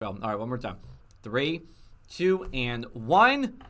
All right, one more time. 3, 2, and 1.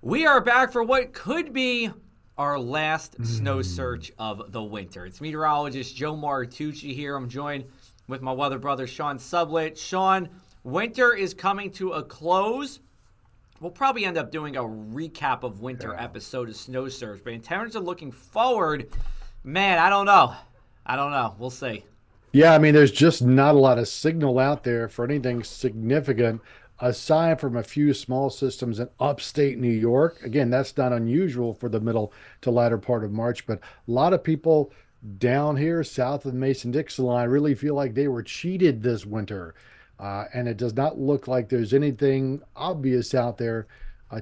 We are back for what could be our last snow search of the winter. It's meteorologist Joe Martucci here. I'm joined with my weather brother, Sean Sublette. Sean, winter is coming to a close. We'll probably end up doing a recap of winter episode of Snow Search. But in terms of looking forward, man, I don't know. We'll see. Yeah, I mean, there's just not a lot of signal out there for anything significant aside from a few small systems in upstate New York. Again, that's not unusual for the middle to latter part of March, but a lot of people down here south of the Mason-Dixon line really feel like they were cheated this winter. And it does not look like there's anything obvious out there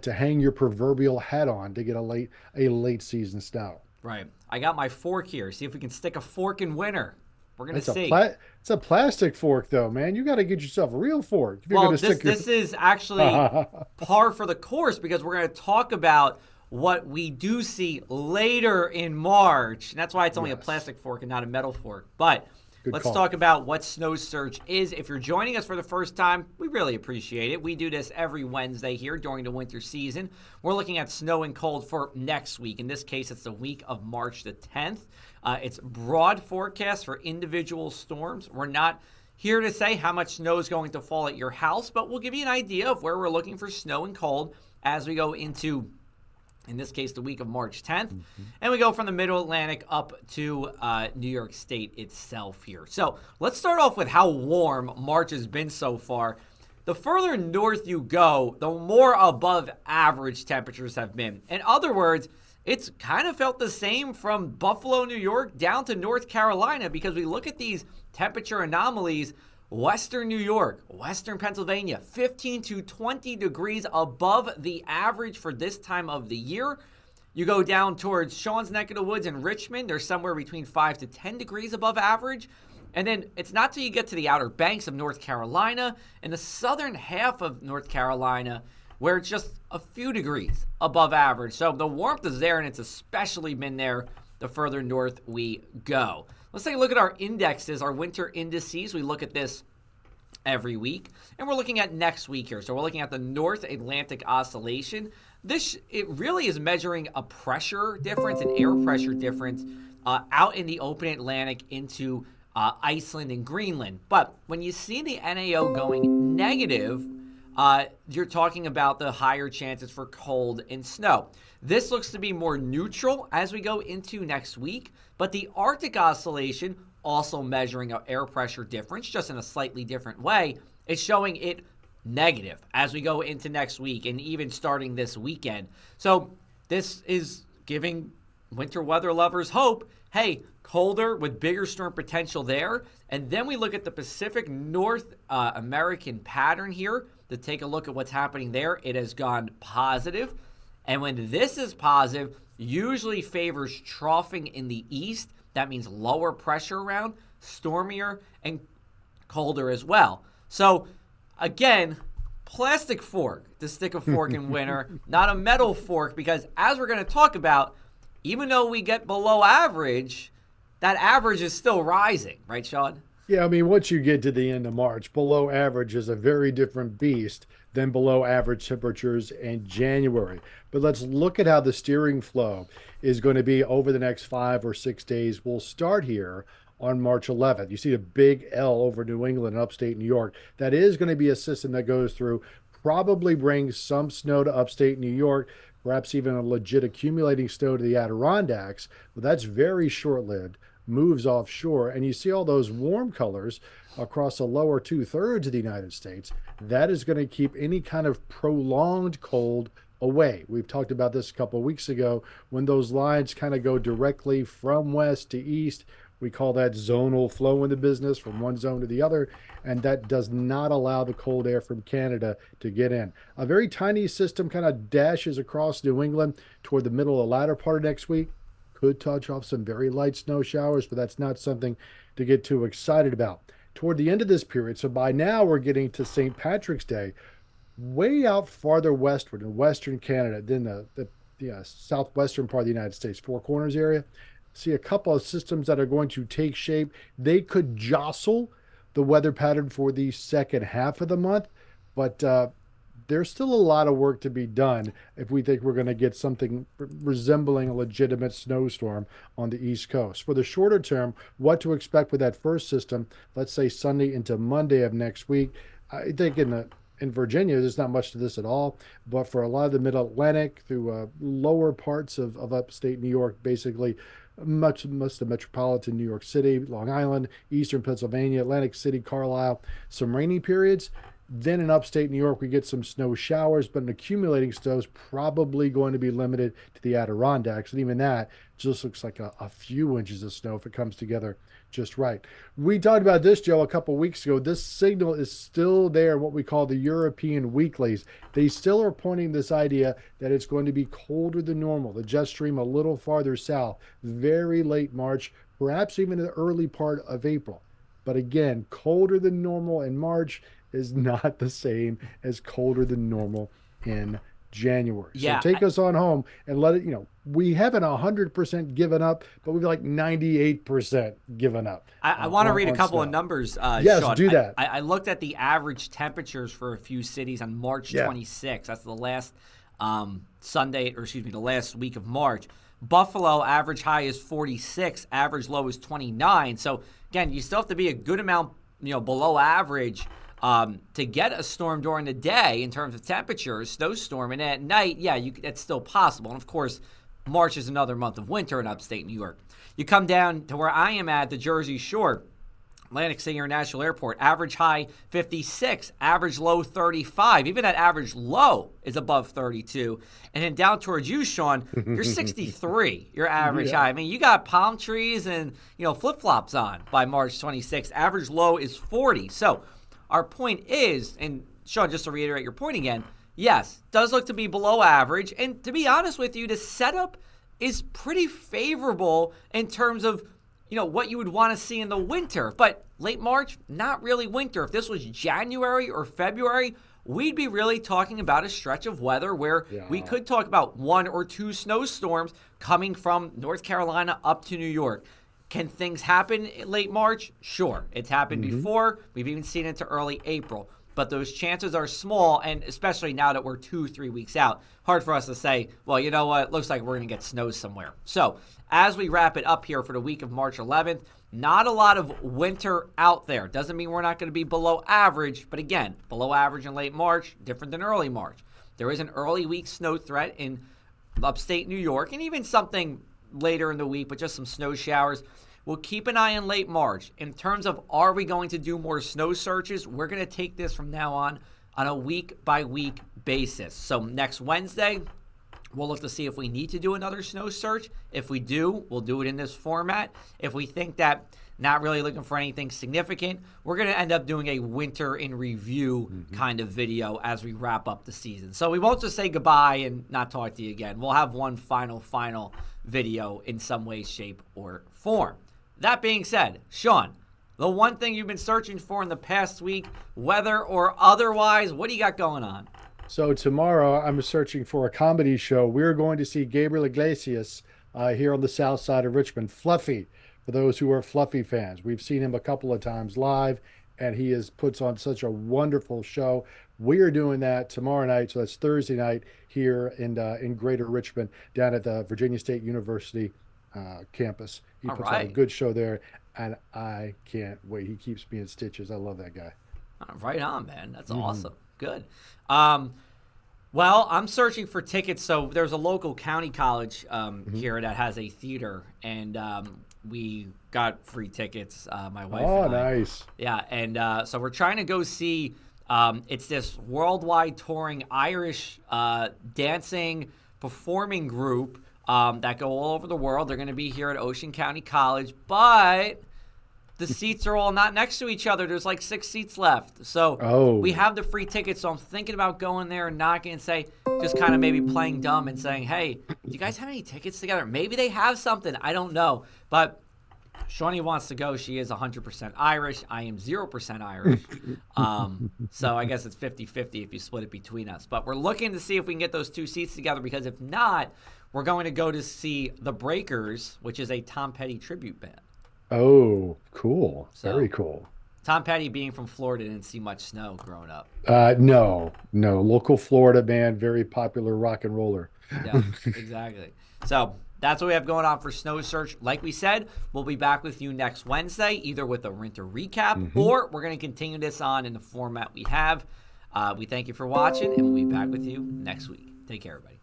to hang your proverbial hat on to get a late season snow. Right. I got my fork here. See if we can stick a fork in winter. We're gonna It's a see. it's a plastic fork though, man. You got to get yourself a real fork if you're Well, going to this stick your. this is actually par for the course because we're going to talk about what we do see later in March. And that's why it's only a Yes, plastic fork and not a metal fork. But good let's call. talk about what Snow Surge is. If you're joining us for the first time, we really appreciate it. We do this every Wednesday here during the winter season. We're looking at snow and cold for next week. In this case, it's the week of March the 10th. It's broad forecast for individual storms. We're not here to say how much snow is going to fall at your house, but we'll give you an idea of where we're looking for snow and cold as we go into, in this case, the week of March 10th. And we go from the middle Atlantic up to New York State itself here. So let's start off with how warm March has been so far. The further north you go, the more above average temperatures have been. In other words, it's kind of felt the same from Buffalo, New York down to North Carolina because we look at these temperature anomalies. Western New York, Western Pennsylvania, 15 to 20 degrees above the average for this time of the year. You go down towards Sean's neck of the woods in Richmond, they're somewhere between 5 to 10 degrees above average. And then it's not till you get to the Outer Banks of North Carolina and the southern half of North Carolina where it's just a few degrees above average. So the warmth is there, and it's especially been there the further north we go. Let's take a look at our indexes, our winter indices. We look at this every week, and we're looking at next week here. So we're looking at the North Atlantic Oscillation. It really is measuring a pressure difference, an air pressure difference out in the open Atlantic into Iceland and Greenland. But when you see the NAO going negative, you're talking about the higher chances for cold and snow. This looks to be more neutral as we go into next week, but the Arctic Oscillation, also measuring an air pressure difference, just in a slightly different way, is showing it negative as we go into next week and even starting this weekend. So this is giving winter weather lovers hope. Hey, colder with bigger storm potential there. And then we look at the Pacific North American pattern here to take a look at what's happening there. It has gone positive. And when this is positive, usually favors troughing in the east. That means lower pressure around, stormier, and colder as well. So, again, plastic fork to stick a fork in winter, not a metal fork, because as we're going to talk about, even though we get below average, that average is still rising, right, Sean? Yeah, I mean, once you get to the end of March, below average is a very different beast than below average temperatures in January. But let's look at how the steering flow is going to be over the next 5 or 6 days. We'll start here on March 11th. You see a big L over New England and upstate New York. That is going to be a system that goes through, probably brings some snow to upstate New York, perhaps even a legit accumulating snow to the Adirondacks. But that's very short-lived, moves offshore, and you see all those warm colors across the lower two-thirds of the United States. That is going to keep any kind of prolonged cold away. We've talked about this a couple of weeks ago when those lines kind of go directly from west to east. We call that zonal flow in the business from one zone to the other, and that does not allow the cold air from Canada to get in. A very tiny system kind of dashes across New England toward the middle of the latter part of next week. Could touch off some very light snow showers, but that's not something to get too excited about. Toward the end of this period, so by now we're getting to St. Patrick's Day, way out farther westward in western Canada, then the southwestern part of the United States, Four Corners area. See a couple of systems that are going to take shape. They could jostle the weather pattern for the second half of the month, but there's still a lot of work to be done if we think we're going to get something resembling a legitimate snowstorm on the East Coast. For the shorter term, what to expect with that first system, let's say Sunday into Monday of next week. I think in Virginia, there's not much to this at all, but for a lot of the Mid-Atlantic through lower parts of upstate New York, basically much of metropolitan New York City, Long Island, eastern Pennsylvania, Atlantic City, Carlisle, some rainy periods. Then in upstate New York, we get some snow showers, but an accumulating snow is probably going to be limited to the Adirondacks. And even that just looks like a few inches of snow if it comes together just right. We talked about this, Joe, a couple weeks ago. This signal is still there, what we call the European weeklies. They still are pointing this idea that it's going to be colder than normal. The jet stream a little farther south, very late March, perhaps even in the early part of April. But again, colder than normal in March is not the same as colder than normal in January. Yeah, so take us on home and let it, we haven't 100% given up, but we've like 98% given up. I want to read a couple of numbers, yes, Sean. do that. I looked at the average temperatures for a few cities on March 26th. That's the last the last week of March. Buffalo, average high is 46, average low is 29. So, again, you still have to be a good amount, below average to get a storm during the day in terms of temperatures, snowstorm, and at night, that's still possible. And, of course, March is another month of winter in upstate New York. You come down to where I am at, the Jersey Shore, Atlantic City International Airport, average high 56, average low 35. Even that average low is above 32. And then down towards you, Sean, you're 63, your average high. I mean, you got palm trees and, flip-flops on by March 26th. Average low is 40. So our point is, and Sean, just to reiterate your point again, yes, does look to be below average. And to be honest with you, the setup is pretty favorable in terms of, what you would want to see in the winter. But late March, not really winter. If this was January or February, we'd be really talking about a stretch of weather where we could talk about 1 or 2 snowstorms coming from North Carolina up to New York. Can things happen in late March? Sure. It's happened before. We've even seen it into early April. But those chances are small, and especially now that we're 2-3 weeks out, hard for us to say, well, you know what, looks like we're going to get snow somewhere. So as we wrap it up here for the week of March 11th, not a lot of winter out there. Doesn't mean we're not going to be below average, but again, below average in late March, different than early March. There is an early week snow threat in upstate New York, and even something later in the week, but just some snow showers. We'll keep an eye on late March. In terms of are we going to do more snow searches, we're going to take this from now on a week-by-week basis. So next Wednesday, we'll look to see if we need to do another snow search. If we do, we'll do it in this format. If we think that not really looking for anything significant, we're going to end up doing a winter in review kind of video as we wrap up the season. So we won't just say goodbye and not talk to you again. We'll have one final video in some way, shape, or form. That being said, Sean, the one thing you've been searching for in the past week, weather or otherwise, what do you got going on? So tomorrow I'm searching for a comedy show. We're going to see Gabriel Iglesias here on the south side of Richmond. Fluffy, for those who are Fluffy fans. We've seen him a couple of times live, and he puts on such a wonderful show. We are doing that tomorrow night, so that's Thursday night here in Greater Richmond, down at the Virginia State University campus. He puts on a good show there, and I can't wait. He keeps me in stitches. I love that guy. Right on, man. That's awesome. Good. Well, I'm searching for tickets. So there's a local county college here that has a theater, and we got free tickets, my wife and I. Oh, nice. Yeah, and so we're trying to go see it's this worldwide touring Irish dancing performing group that go all over the world. They're going to be here at Ocean County College, but the seats are all not next to each other. There's like 6 seats left. So we have the free tickets, so I'm thinking about going there and knocking and just kind of maybe playing dumb and saying, hey, do you guys have any tickets together? Maybe they have something. I don't know. But Shawnee wants to go. She is 100% Irish. I am 0% Irish. So I guess it's 50-50 if you split it between us. But we're looking to see if we can get those 2 seats together, because if not, we're going to go to see The Breakers, which is a Tom Petty tribute band. Oh, cool. So, very cool. Tom Petty, being from Florida, didn't see much snow growing up. No, local Florida band, very popular rock and roller. Yeah, exactly. So that's what we have going on for Snow Search. Like we said, we'll be back with you next Wednesday, either with a winter recap or we're going to continue this on in the format we have. We thank you for watching, and we'll be back with you next week. Take care, everybody.